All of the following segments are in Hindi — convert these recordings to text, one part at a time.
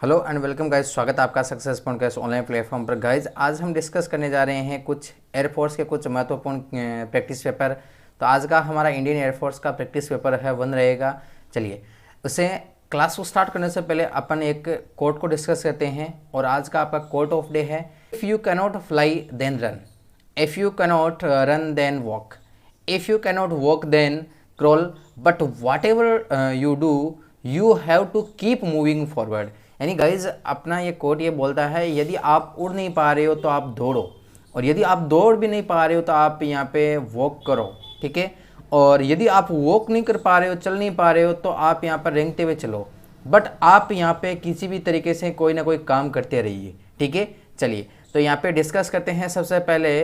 हेलो एंड वेलकम गाइज, स्वागत है आपका सक्सेस पॉइंट ऑनलाइन प्लेटफॉर्म पर। गाइज आज हम डिस्कस करने जा रहे हैं कुछ एयरफोर्स के कुछ महत्वपूर्ण प्रैक्टिस पेपर। तो आज का हमारा इंडियन एयरफोर्स का प्रैक्टिस पेपर है 1 रहेगा। चलिए उसे क्लास को स्टार्ट करने से पहले अपन एक कोट को डिस्कस करते हैं। और आज का आपका कोट ऑफ डे है, if you cannot fly then run, if you cannot run then walk, if you cannot walk then crawl, but whatever you do you have to keep moving forward. यानी गाइज अपना ये कोट ये बोलता है, यदि आप उड़ नहीं पा रहे हो तो आप दौड़ो, और यदि आप दौड़ भी नहीं पा रहे हो तो आप यहाँ पे वॉक करो, ठीक है। और यदि आप वॉक नहीं कर पा रहे हो, चल नहीं पा रहे हो, तो आप यहाँ पर रेंगते हुए चलो, बट आप यहाँ पे किसी भी तरीके से कोई ना कोई काम करते रहिए, ठीक है। चलिए तो यहाँ पे डिस्कस करते हैं। सबसे पहले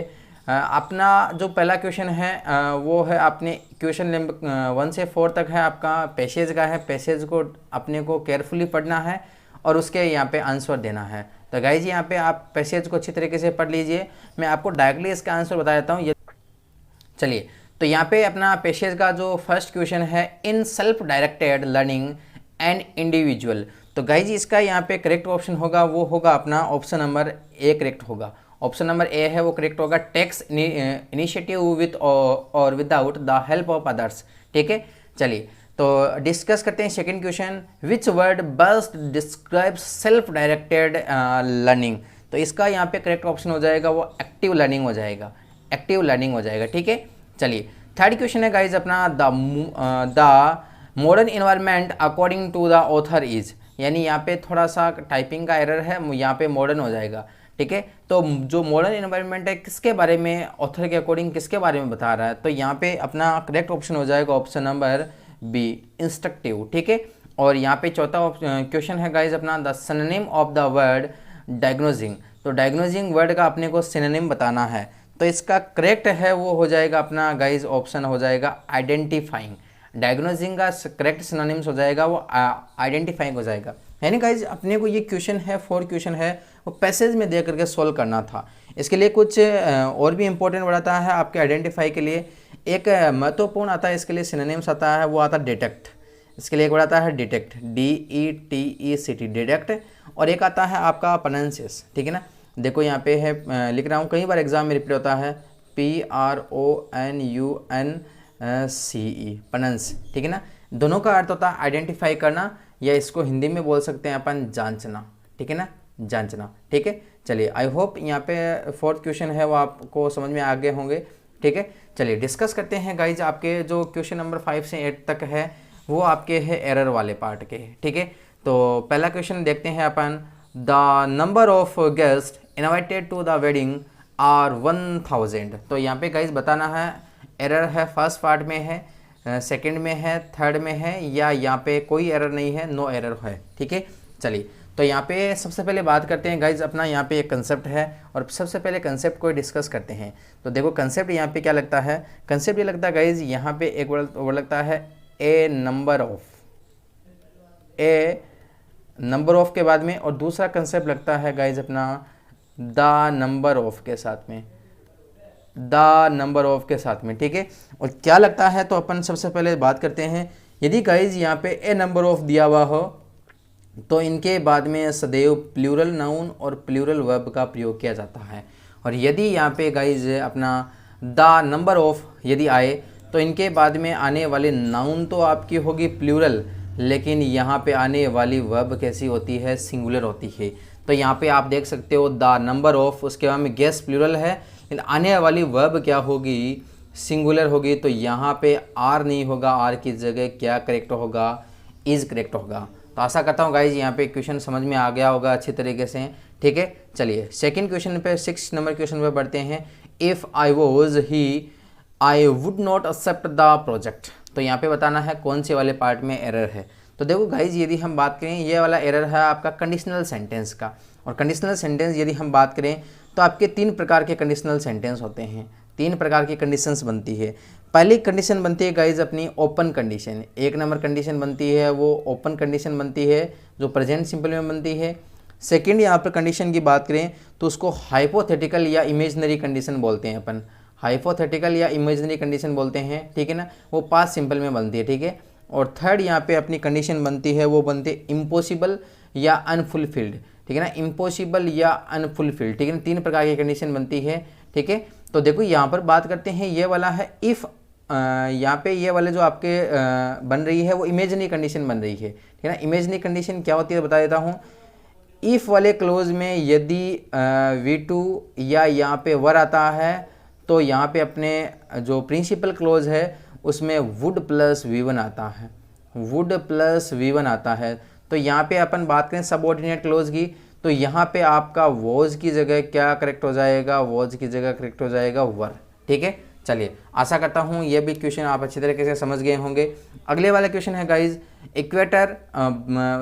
अपना जो पहला क्वेश्चन है वो है अपने क्वेश्चन नंबर 1 से 4 तक है, आपका पैसेज का है। पैसेज को अपने को केयरफुली पढ़ना है और उसके यहाँ पे आंसर देना है। तो गाइज यहाँ पे आप पैसेज को अच्छी तरीके से पढ़ लीजिए, मैं आपको डायरेक्टली इसका आंसर बता देता हूँ। चलिए तो यहाँ पे अपना पैसेज का जो फर्स्ट क्वेश्चन है, in self directed learning and individual. तो गाइज इसका यहाँ पे करेक्ट ऑप्शन होगा, वो होगा अपना ऑप्शन नंबर ए करेक्ट होगा। ऑप्शन नंबर ए है वो करेक्ट होगा, टेक्स इनिशिएटिव विथ और without the help of others, ठीक है। चलिए तो डिस्कस करते हैं second question, which word best describes self directed learning. तो इसका यहाँ पे करेक्ट ऑप्शन हो जाएगा वो एक्टिव लर्निंग हो जाएगा, एक्टिव लर्निंग हो जाएगा, ठीक है। चलिए थर्ड क्वेश्चन है गाइज अपना, the modern environment according to the author is. यानी यहाँ पे थोड़ा सा टाइपिंग का एरर है, यहाँ पे मॉडर्न हो जाएगा, ठीक है। तो जो मॉडर्न इन्वायरमेंट है किसके बारे में, ऑथर के अकॉर्डिंग किसके बारे में बता रहा है, तो यहाँ पे अपना करेक्ट ऑप्शन हो जाएगा ऑप्शन नंबर बी इंस्ट्रक्टिव, ठीक है। और यहाँ पे चौथा क्वेश्चन है गाइज अपना, the synonym of the word diagnosing. तो डायग्नोजिंग वर्ड का अपने को सिनोनिम बताना है, तो इसका करेक्ट है वो हो जाएगा अपना गाइज ऑप्शन हो जाएगा आइडेंटिफाइंग। डायग्नोजिंग का करेक्ट सिनोनिम्स हो जाएगा वो आइडेंटिफाइंग हो जाएगा। यानी गाइज अपने को ये क्वेश्चन है 4 क्वेश्चन है वो पैसेज में दे करके सोल्व करना था। इसके लिए कुछ और भी इंपॉर्टेंट बढ़ाता है आपके आइडेंटिफाई के लिए। एक महत्वपूर्ण आता है इसके लिए सिनोनिम्स आता है, वो आता है डिटेक्ट। इसके लिए एक बढ़ाता है डिटेक्ट, DETECT डिटेक्ट। और एक आता है आपका प्रोनाउंसिएस, ठीक है ना। देखो यहाँ पे है लिख रहा हूँ, कई बार एग्जाम में रिपीट होता है PRONUNCE प्रोनाउंस, ठीक है ना। दोनों का अर्थ होता है आइडेंटिफाई करना, या इसको हिंदी में बोल सकते हैं अपन जांचना, ठीक है ना, जांचना, ठीक है। चलिए आई होप यहाँ पे 4th क्वेश्चन है वो आपको समझ में आ गए होंगे, ठीक है। चलिए डिस्कस करते हैं गाइज, आपके जो क्वेश्चन नंबर 5 से 8 तक है वो आपके है एरर वाले पार्ट के, ठीक है। तो पहला क्वेश्चन देखते हैं अपन, the number of guest invited to the wedding are 1000। तो यहाँ पे गाइज बताना है एरर है फर्स्ट पार्ट में है, सेकंड में है, थर्ड में है, या यहाँ पे कोई एरर नहीं है, नो एरर है, ठीक है। चलिए तो यहाँ पे सबसे पहले बात करते हैं गाइज अपना, यहाँ पे एक कंसेप्ट है और सबसे पहले कंसेप्ट को डिस्कस करते हैं। तो देखो कंसेप्ट यहाँ पे क्या लगता है, कंसेप्ट ये लगता है गाइज यहाँ पे एक वर्ड लगता है ए नंबर ऑफ के बाद में, और दूसरा कंसेप्ट लगता है गाइज अपना द नंबर ऑफ के साथ में, द नंबर ऑफ के साथ में, ठीक है। और क्या लगता है तो अपन सबसे पहले बात करते हैं, यदि गाइज यहाँ पे ए नंबर ऑफ दिया हुआ हो तो इनके बाद में सदैव प्लूरल नाउन और प्लूरल वर्ब का प्रयोग किया जाता है। और यदि यहाँ पे गाइज अपना द नंबर ऑफ यदि आए तो इनके बाद में आने वाली नाउन तो आपकी होगी प्लूरल, लेकिन यहाँ पे आने वाली वर्ब कैसी होती है, सिंगुलर होती है। तो यहाँ पे आप देख सकते हो द नंबर ऑफ, उसके बाद में गेस प्लूरल है, लेकिन आने वाली वर्ब क्या होगी, सिंगुलर होगी। तो यहाँ पे आर नहीं होगा, आर की जगह क्या करेक्ट होगा, इज करेक्ट होगा। तो आशा करता हूँ गाइज यहाँ पे क्वेश्चन समझ में आ गया होगा अच्छी तरीके से, ठीक है। चलिए सेकंड क्वेश्चन पे 6 नंबर क्वेश्चन पे बढ़ते हैं, if I was he I would not accept the project. तो यहाँ पे बताना है कौन से वाले पार्ट में एरर है। तो देखो गाइज यदि हम बात करें, ये वाला एरर है आपका कंडीशनल सेंटेंस का। और कंडीशनल सेंटेंस यदि हम बात करें तो आपके 3 प्रकार के कंडीशनल सेंटेंस होते हैं, 3 प्रकार की कंडीशंस बनती है। पहली कंडीशन बनती है गाइज अपनी ओपन कंडीशन, 1 नंबर कंडीशन बनती है वो ओपन कंडीशन बनती है जो प्रेजेंट सिंपल में बनती है। सेकंड यहाँ पर कंडीशन की बात करें तो उसको हाइपोथेटिकल या इमेजिनरी कंडीशन बोलते हैं अपन, हाइपोथेटिकल या इमेजिनरी कंडीशन बोलते हैं, ठीक है ना, वो पास्ट सिंपल में बनती है, ठीक है। और थर्ड यहाँ पे अपनी कंडीशन बनती है वो बनती है इम्पॉसिबल या अनफुलफिल्ड, ठीक है ना, इम्पॉसिबल या अनफुलफिल्ड, ठीक है ना, 3 प्रकार की कंडीशन बनती है, ठीक है। तो देखो यहाँ पर बात करते हैं, ये वाला है इफ़, यहाँ पे ये वाले जो आपके बन रही है वो इमेजिनरी कंडीशन बन रही है, ठीक है ना। इमेजिनरी कंडीशन क्या होती है बता देता हूँ। इफ़ वाले क्लोज में यदि V2 या यहाँ पे वर आता है तो यहाँ पे अपने जो प्रिंसिपल क्लोज है उसमें वुड प्लस V1 आता है, वुड प्लस V1 आता है। तो यहाँ पे अपन बात करें सबऑर्डिनेट क्लोज की, तो यहाँ पे आपका वॉज की जगह क्या करेक्ट हो जाएगा, वॉज की जगह करेक्ट हो जाएगा वर, ठीक है। चलिए आशा करता हूँ ये भी क्वेश्चन आप अच्छी तरीके से समझ गए होंगे। अगले वाला क्वेश्चन है गाइज, इक्वेटर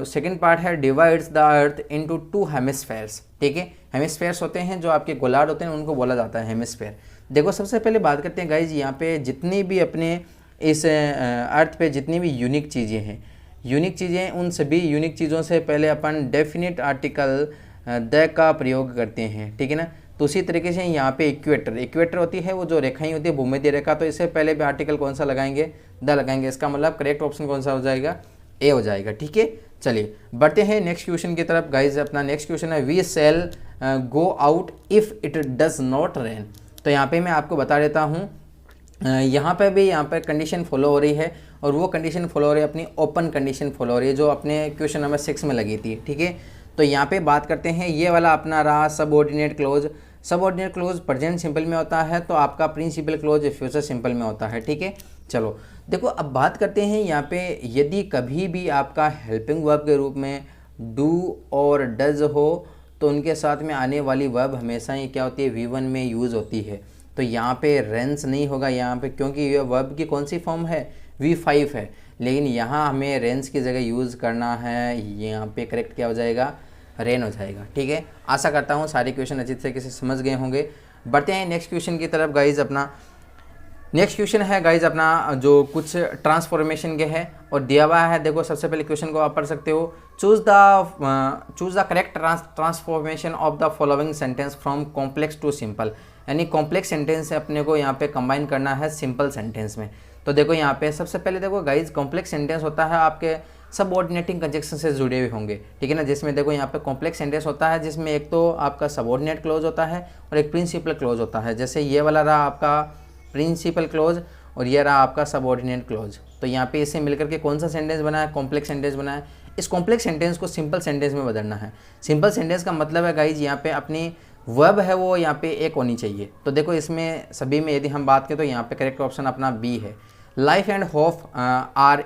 सेकंड पार्ट है, divides the earth into 2 hemispheres, ठीक है। हेमिस्फेयर्स होते हैं जो आपके गोलार्ध होते हैं उनको बोला जाता है हेमिस्फेयर। देखो सबसे पहले बात करते हैं गाइज, यहाँ पे जितनी भी अपने इस अर्थ पे जितनी भी यूनिक चीज़ें हैं, यूनिक चीज़ें, उन सभी यूनिक चीज़ों से पहले अपन डेफिनेट आर्टिकल द का प्रयोग करते हैं, ठीक है ना। तो उसी तरीके से यहाँ पे इक्वेटर, इक्वेटर होती है वो जो रेखाएं होती है भूमध्य रेखा, तो इससे पहले भी आर्टिकल कौन सा लगाएंगे, द लगाएंगे। इसका मतलब करेक्ट ऑप्शन कौन सा हो जाएगा, ए हो जाएगा, ठीक है। चलिए बढ़ते हैं नेक्स्ट क्वेश्चन की तरफ गाइज। अपना नेक्स्ट क्वेश्चन है, we shall go out if it does not rain. तो यहाँ पे मैं आपको बता देता हूँ, यहाँ पे भी यहाँ पर कंडीशन फॉलो हो रही है और वो कंडीशन फॉलो हो रही है अपनी ओपन कंडीशन फॉलो हो रही है जो अपने क्वेश्चन नंबर 6 में लगी थी, ठीक है। तो यहाँ पे बात करते हैं, ये वाला अपना रहा subordinate close. Subordinate close present simple में होता है, तो आपका प्रिंसिपल क्लोज फ्यूचर सिंपल में होता है, ठीक है। चलो देखो अब बात करते हैं यहाँ पे, यदि कभी भी आपका हेल्पिंग वर्ब के रूप में डू और डज हो तो उनके साथ में आने वाली वर्ब हमेशा ही क्या होती है, V1 में यूज़ होती है। तो यहाँ पे रेंस नहीं होगा यहाँ पे, क्योंकि ये वर्ब की कौन सी फॉर्म है, V5 है। लेकिन यहाँ हमें रेंस की जगह यूज़ करना है, यहाँ पे करेक्ट क्या हो जाएगा, रेन हो जाएगा, ठीक है। आशा करता हूँ सारे क्वेश्चन अच्छी तरीके से समझ गए होंगे। बढ़ते हैं नेक्स्ट क्वेश्चन की तरफ गाइज। अपना नेक्स्ट क्वेश्चन है गाइज अपना जो कुछ ट्रांसफॉर्मेशन के है और दिया हुआ है। देखो सबसे पहले क्वेश्चन को आप पढ़ सकते हो, choose the correct transformation of the following sentence from complex to simple. यानी कॉम्प्लेक्स सेंटेंस से अपने को यहाँ पे कंबाइन करना है सिंपल सेंटेंस में। तो देखो यहाँ पे सबसे पहले देखो गाइज, कॉम्प्लेक्स सेंटेंस होता है आपके सबऑर्डिनेटिंग कंजक्शन से जुड़े हुए होंगे, ठीक है ना। जिसमें देखो यहाँ पे कॉम्प्लेक्स सेंटेंस होता है जिसमें एक तो आपका सबऑर्डिनेट क्लोज होता है और एक प्रिंसिपल क्लोज होता है। जैसे ये वाला रहा आपका प्रिंसिपल क्लोज और ये रहा आपका सबऑर्डिनेट क्लोज। तो यहाँ पे इसे मिलकर के कौन सा सेंटेंस बना है, कॉम्प्लेक्स सेंटेंस बना है। इस कॉम्प्लेक्स सेंटेंस को सिंपल सेंटेंस में बदलना है। सिंपल सेंटेंस का मतलब है गाइज यहाँ पे अपनी वर्ब है वो यहाँ पे एक होनी चाहिए। तो देखो इसमें सभी में यदि हम बात करें तो यहाँ पे करेक्ट ऑप्शन अपना बी है, life and hope are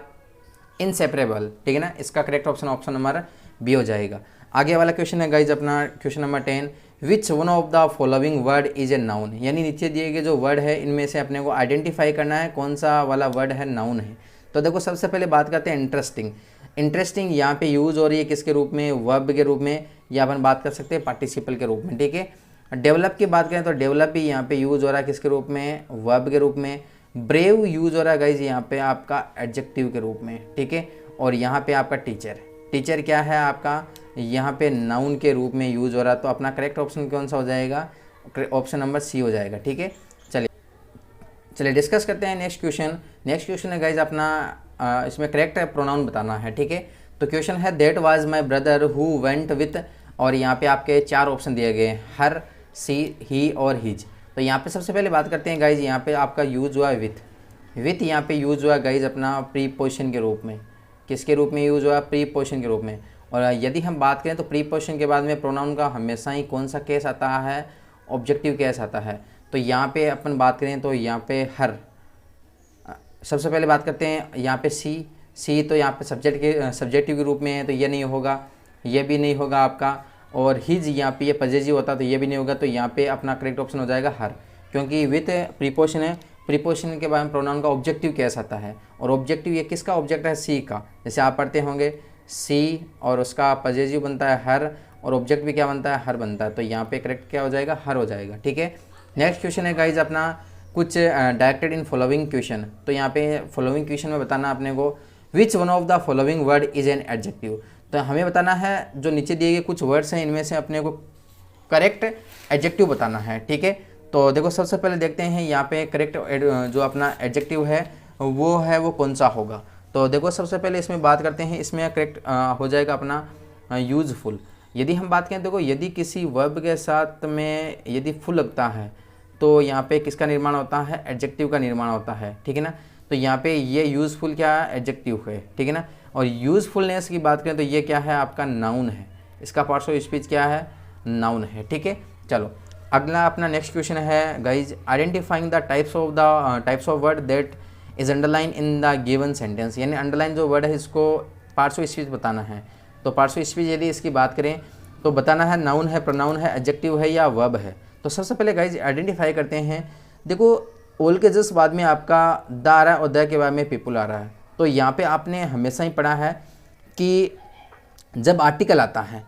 inseparable, ठीक है ना। इसका करेक्ट ऑप्शन नंबर बी हो जाएगा। आगे वाला क्वेश्चन है गाइज अपना question number 10, which one of the following word is a noun. यानी नीचे दिए गए जो वर्ड है इनमें से अपने को आइडेंटिफाई करना है कौन सा वाला वर्ड है नाउन है। तो देखो सबसे पहले बात करते हैं इंटरेस्टिंग। इंटरेस्टिंग यहाँ पे यूज़ हो रही है किसके रूप में, वर्ब के रूप में, या अपन बात कर सकते हैं पार्टिसिपल के रूप में, ठीक है। डेवलप की बात करें तो डेवलप भी यहाँ पे यूज़ हो रहा है किसके रूप में, वर्ब के रूप में। ब्रेव यूज़ हो रहा है गाइज यहाँ पे आपका एडजेक्टिव के रूप में, ठीक है। और यहाँ पे आपका टीचर, टीचर क्या है आपका यहाँ पे नाउन के रूप में यूज़ हो रहा है। तो अपना करेक्ट ऑप्शन कौन सा हो जाएगा, ऑप्शन नंबर सी हो जाएगा, ठीक है। चलिए डिस्कस करते हैं नेक्स्ट क्वेश्चन। नेक्स्ट क्वेश्चन है गाइज अपना इसमें करेक्ट प्रोनाउन बताना है, ठीक है। तो क्वेश्चन है that was my brother who went with, और यहाँ पे आपके 4 ऑप्शन दिए गए हैं, हर, सी, ही और हिज। तो यहाँ पे सबसे पहले बात करते हैं गाइज, यहाँ पे आपका यूज़ हुआ है विथ यहाँ पे यूज़ हुआ गाइज अपना प्रीपोजिशन के रूप में। किसके रूप में यूज़ हुआ, प्रीपोजिशन के रूप में। और यदि हम बात करें तो प्रीपोजिशन के बाद में प्रोनाउन का हमेशा ही कौन सा केस आता है, ऑब्जेक्टिव केस आता है। तो यहाँ पे अपन बात करें तो यहाँ पे हर, सबसे पहले बात करते हैं यहाँ पे सी तो यहाँ पे सब्जेक्टिव के रूप में है तो ये नहीं होगा, ये भी नहीं होगा आपका। और हिज यहाँ पे ये पजेसिव होता तो ये भी नहीं होगा। तो यहाँ पे अपना करेक्ट ऑप्शन हो जाएगा हर, क्योंकि विथ प्रीपोजिशन है। प्रीपोजिशन के बाद में प्रोनाउन का ऑब्जेक्टिव केस आता है और ऑब्जेक्टिव ये किसका ऑब्जेक्ट है, सी का। जैसे आप पढ़ते होंगे सी और उसका पजेसिव बनता है हर और ऑब्जेक्ट भी क्या बनता है, हर बनता है। तो यहाँ पे करेक्ट क्या हो जाएगा, हर हो जाएगा, ठीक है। नेक्स्ट क्वेश्चन है गाइज अपना कुछ डायरेक्टेड इन फॉलोइंग क्वेश्चन। तो यहाँ पे फॉलोइंग क्वेश्चन में बताना अपने को which one of the following word is an adjective. तो हमें बताना है जो नीचे दिए गए कुछ वर्ड्स हैं इनमें से अपने को करेक्ट एडजेक्टिव बताना है, ठीक है। तो देखो सबसे पहले देखते हैं यहाँ पे करेक्ट जो अपना एडजेक्टिव है वो कौन सा होगा। तो देखो सबसे पहले इसमें बात करते हैं, इसमें करेक्ट हो जाएगा अपना यूजफुल। यदि हम बात करें, देखो यदि किसी वर्ब के साथ में यदि फुल लगता है तो यहाँ पे किसका निर्माण होता है, एडजेक्टिव का निर्माण होता है, ठीक है ना। तो यहाँ पे ये यूज़फुल क्या है, एडजेक्टिव है, ठीक है ना। और यूज़फुलनेस की बात करें तो ये क्या है, आपका नाउन है, इसका पार्ट्स ऑफ स्पीच क्या है, नाउन है, ठीक है। चलो अगला अपना नेक्स्ट क्वेश्चन है guys, identifying the types of word that is underline in the given sentence. यानी अंडरलाइन जो वर्ड है इसको पार्ट्स ऑफ स्पीच बताना है। तो पार्ट्स ऑफ स्पीच यदि इसकी बात करें तो बताना है नाउन है, प्रोनाउन है, एडजेक्टिव है या वर्ब है। तो सबसे पहले गाइज आइडेंटिफाई करते हैं। देखो ऑल के जस्ट बाद में आपका द आ रहा है और द के बाद में पीपुल आ रहा है। तो यहाँ पे आपने हमेशा ही पढ़ा है कि जब आर्टिकल आता है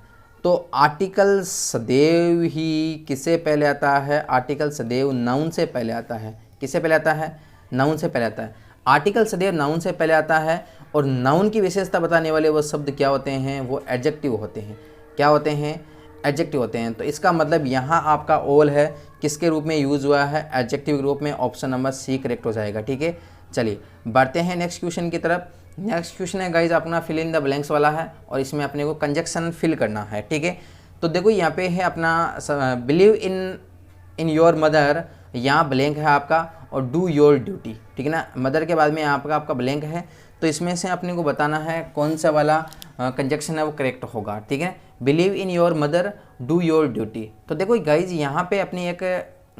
तो आर्टिकल सदैव ही किससे पहले आता है, आर्टिकल सदैव नाउन से पहले आता है। किससे पहले आता है, नाउन से पहले आता है। आर्टिकल सदैव नाउन से पहले आता है और नाउन की विशेषता बताने वाले वो शब्द क्या होते हैं, वो एडजेक्टिव होते हैं। क्या होते हैं, एडजेक्टिव होते हैं। तो इसका मतलब यहाँ आपका ऑल है किसके रूप में यूज़ हुआ है, एडजेक्टिव के रूप में। ऑप्शन नंबर सी करेक्ट हो जाएगा, ठीक है। चलिए बढ़ते हैं नेक्स्ट क्वेश्चन की तरफ। नेक्स्ट क्वेश्चन है गाइज अपना फिल इन द ब्लैंक्स वाला है और इसमें अपने को कंजक्शन फिल करना है, ठीक है। तो देखो यहाँ पे है अपना बिलीव इन योर मदर, यहाँ ब्लैंक है आपका, और डू योर ड्यूटी, ठीक है ना। मदर के बाद में आपका ब्लैंक है। तो इसमें से अपने को बताना है कौन सा वाला कंजक्शन है वो करेक्ट होगा, ठीक है। Believe in your mother, do your duty. तो देखो गाइज यहाँ पे अपनी एक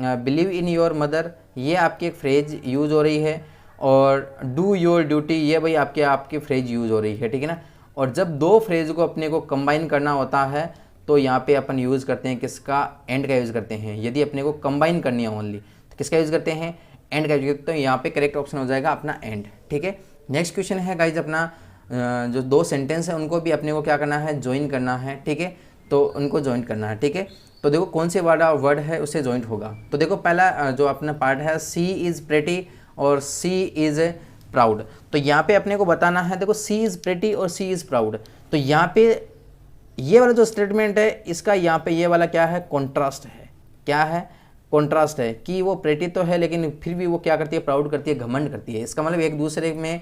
बिलीव इन योर मदर ये आपकी एक फ्रेज यूज़ हो रही है और डू योर ड्यूटी ये भाई आपकी फ्रेज यूज़ हो रही है, ठीक है ना। और जब दो फ्रेज को अपने को कंबाइन करना होता है तो यहाँ पे अपन यूज़ करते हैं किसका, एंड का यूज़ करते हैं। यदि अपने को कंबाइन करनी है ओनली तो किसका यूज़ करते हैं, एंड का यूज़ करते हैं। तो यहाँ पे करेक्ट ऑप्शन हो जाएगा अपना एंड, ठीक है। नेक्स्ट क्वेश्चन है गाइज अपना जो दो सेंटेंस है उनको भी अपने को क्या करना है, ज्वाइन करना है, ठीक है। तो उनको ज्वाइन करना है, ठीक है। तो देखो कौन से वर्ड है उससे ज्वाइंट होगा। तो देखो पहला जो अपना पार्ट है, सी इज़ प्रेटी और सी इज़ प्राउड। तो यहाँ पे अपने को बताना है, देखो सी इज़ प्रेटी और सी इज़ प्राउड। तो यहाँ पे ये वाला जो स्टेटमेंट है इसका यहाँ पे ये वाला क्या है, कॉन्ट्रास्ट है। क्या है, कॉन्ट्रास्ट है कि वो प्रेटी तो है लेकिन फिर भी वो क्या करती है, प्राउड करती है, घमंड करती है। इसका मतलब एक दूसरे में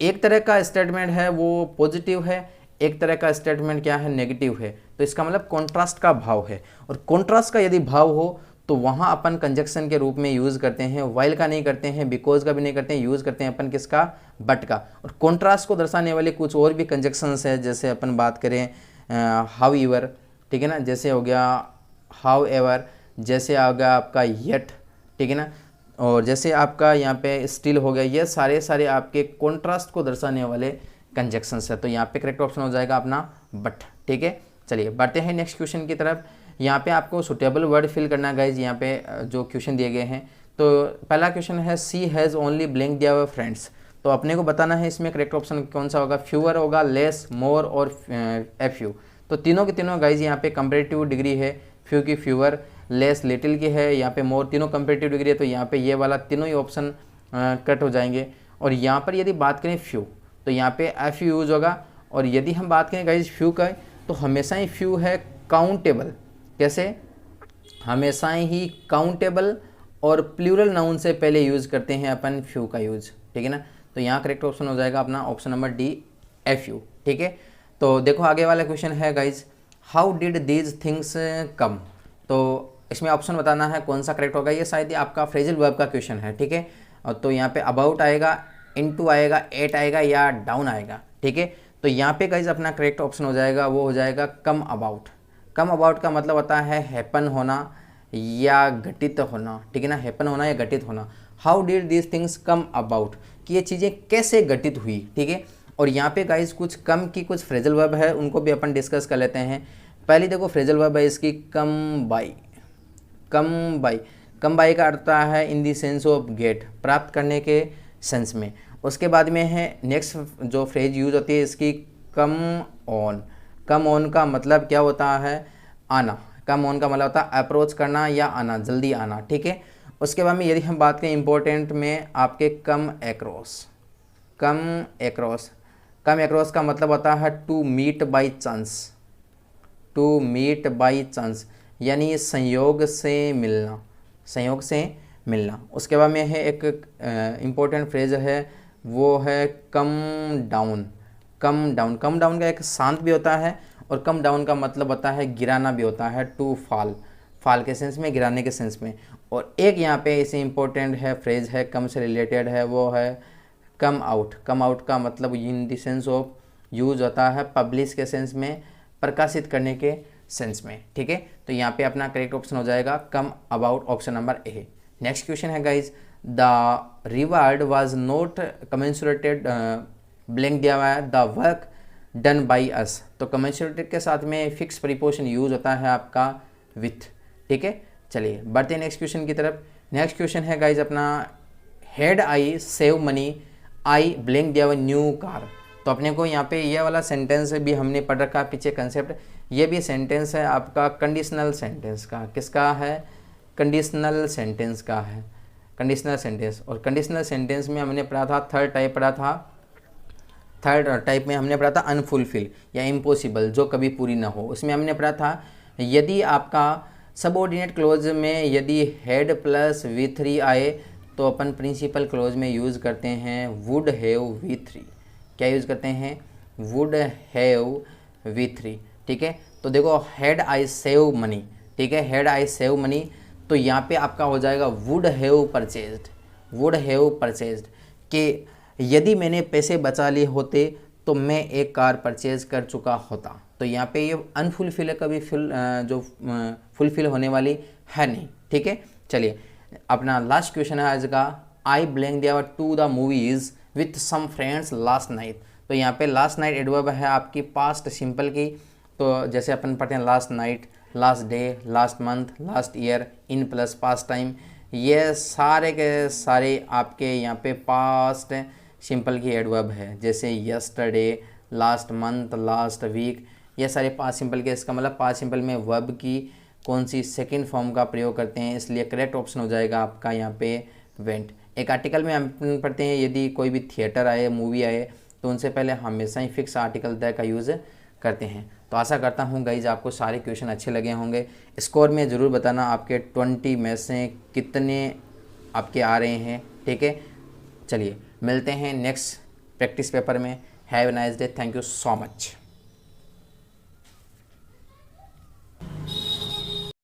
एक तरह का स्टेटमेंट है वो पॉजिटिव है, एक तरह का स्टेटमेंट क्या है, नेगेटिव है। तो इसका मतलब कॉन्ट्रास्ट का भाव है। और कॉन्ट्रास्ट का यदि भाव हो तो वहाँ अपन कंजक्शन के रूप में यूज़ करते हैं, वाइल का नहीं करते हैं, बिकॉज का भी नहीं करते हैं, यूज़ करते हैं अपन किसका, बट का। और कॉन्ट्रास्ट को दर्शाने वाले कुछ और भी कंजक्शंस है, जैसे अपन बात करें हाउ एवर, ठीक है ना, जैसे हो गया हाउ एवर, जैसे आ गया आपका येट, ठीक है ना, और जैसे आपका यहाँ पे स्टिल हो गया। ये सारे आपके कॉन्ट्रास्ट को दर्शाने वाले कंजक्शंस है। तो यहाँ पे करेक्ट ऑप्शन हो जाएगा अपना बट, ठीक है। चलिए बढ़ते हैं नेक्स्ट क्वेश्चन की तरफ। यहाँ पे आपको सुटेबल वर्ड फिल करना है गाइज। यहाँ पे जो क्वेश्चन दिए गए हैं, तो पहला क्वेश्चन है she has only blank their friends. तो अपने को बताना है इसमें करेक्ट ऑप्शन कौन सा होगा, फ्यूअर होगा, लेस, मोर और एफ यू। तो तीनों के तीनों गाइज यहाँ पे कंपेरेटिव डिग्री है, फ्यू की फ्यूअर, लेस लिटिल की है, यहाँ पे मोर, तीनों कंपेरेटिव डिग्री है। तो यहाँ पे ये वाला तीनों ही ऑप्शन कट हो जाएंगे। और यहाँ पर यदि बात करें फ्यू तो यहाँ पे एफ यू यूज होगा। और यदि हम बात करें गाइज फ्यू का, तो हमेशा ही फ्यू है काउंटेबल। कैसे, हमेशा ही काउंटेबल और प्लूरल नाउन से पहले यूज़ करते हैं अपन फ्यू का यूज़, ठीक है ना। तो यहाँ करेक्ट ऑप्शन हो जाएगा अपना option number D, F you, ठीक है। तो देखो आगे वाला क्वेश्चन है guys, how did these things come. तो इसमें ऑप्शन बताना है कौन सा करेक्ट होगा। ये शायद आपका फ्रेजल वर्ब का क्वेश्चन है, ठीक है। और तो यहाँ पे अबाउट आएगा, इनटू आएगा, एट आएगा या डाउन आएगा, ठीक है। तो यहाँ पे गाइज अपना करेक्ट ऑप्शन हो जाएगा, वो हो जाएगा कम अबाउट। कम अबाउट का मतलब होता है हैपन होना या घटित होना, ठीक है ना, हैपन होना या घटित होना। How did these things come about, कि ये चीज़ें कैसे घटित हुई, ठीक है। और यहाँ पे गाइज कुछ कम की कुछ फ्रेजल वर्ब है, उनको भी अपन डिस्कस कर लेते हैं। पहली देखो फ्रेजल वर्ब है इसकी कम by. Come by, come by का अर्थ होता है इन दी सेंस ऑफ गेट, प्राप्त करने के सेंस में। उसके बाद में है नेक्स्ट जो फ्रेज यूज होती है इसकी कम ऑन। कम ऑन का मतलब क्या होता है, आना। कम ऑन का मतलब होता है अप्रोच करना या आना, जल्दी आना, ठीक है। उसके बाद में यदि हम बात करें इंपॉर्टेंट में आपके come across. Come across, come across का मतलब होता है to meet by chance. To meet by chance यानी संयोग से मिलना, संयोग से मिलना। उसके बाद में है एक इम्पोर्टेंट फ्रेज है, वो है come down. Come down, come down का एक शांत भी होता है और कम डाउन का मतलब होता है गिराना भी होता है, टू फॉल, फॉल के सेंस में, गिराने के सेंस में। और एक यहाँ पे इसे इम्पोर्टेंट है, फ्रेज है, कम से रिलेटेड है, वो है कम आउट। कम आउट का मतलब in the sense of use होता है पब्लिश के सेंस में, प्रकाशित करने के सेंस में, ठीक है। तो यहाँ पे अपना करेक्ट ऑप्शन हो जाएगा come about, option number A. Next question है guys, the reward was not commensurated, blank दिया हुआ है, the work done by us. तो कमेंसुरेटेड के साथ में फिक्स प्रीपोजिशन यूज होता है आपका विथ, ठीक है। चलिए बढ़ते हैं नेक्स्ट क्वेश्चन की तरफ। नेक्स्ट क्वेश्चन है गाइज अपना, head I save money, I blank दिया हुआ न्यू कार। तो अपने को यहाँ पे ये वाला सेंटेंस भी हमने पढ़ रखा है पीछे कंसेप्ट। ये भी सेंटेंस है आपका कंडीशनल सेंटेंस का, किसका है, कंडीशनल सेंटेंस का है, कंडीशनल सेंटेंस। और कंडीशनल सेंटेंस में हमने पढ़ा था, थर्ड टाइप पढ़ा था, थर्ड टाइप में हमने पढ़ा था अनफुलफिल या इम्पॉसिबल, जो कभी पूरी ना हो। उसमें हमने पढ़ा था यदि आपका सबऑर्डिनेट क्लोज में यदि हेड प्लस V3 आए तो अपन प्रिंसिपल क्लोज में यूज़ करते हैं वुड हैव V3। क्या यूज़ करते हैं, वुड हैव V3, ठीक है। तो देखो हेड आई सेव मनी, ठीक है, हेड आई सेव मनी, तो यहाँ पे आपका हो जाएगा would have purchased, would have purchased, कि यदि मैंने पैसे बचा लिए होते तो मैं एक कार परचेज कर चुका होता। तो यहाँ पे ये अनफुलफिल है, कभी फुलफिल होने वाली है नहीं, ठीक है। चलिए अपना लास्ट क्वेश्चन है आज का, आई ब्लैंक दिया हुआ to the movies with some friends last night. तो यहाँ पे लास्ट नाइट एडवर्ब है आपकी पास्ट सिंपल की। तो जैसे अपन पढ़ते हैं last night, last day, last month, last year, in plus past time, ये सारे के सारे आपके यहाँ पे पास्ट सिंपल की एडवर्ब है। जैसे yesterday, last month, last week, ये सारे पास्ट सिंपल के। इसका मतलब पास्ट सिंपल में वर्ब की कौन सी सेकंड फॉर्म का प्रयोग करते हैं, इसलिए करेक्ट ऑप्शन हो जाएगा आपका यहाँ पे वेंट। एक आर्टिकल में हम पढ़ते हैं यदि कोई भी थिएटर आए, मूवी आए, तो उनसे पहले हमेशा ही फिक्स आर्टिकल द का यूज़ करते हैं। तो आशा करता हूँ गाइज आपको सारे क्वेश्चन अच्छे लगे होंगे। स्कोर में ज़रूर बताना आपके 20 में से कितने आपके आ रहे हैं, ठीक है। चलिए मिलते हैं नेक्स्ट प्रैक्टिस पेपर में। Have a nice day, thank you so much.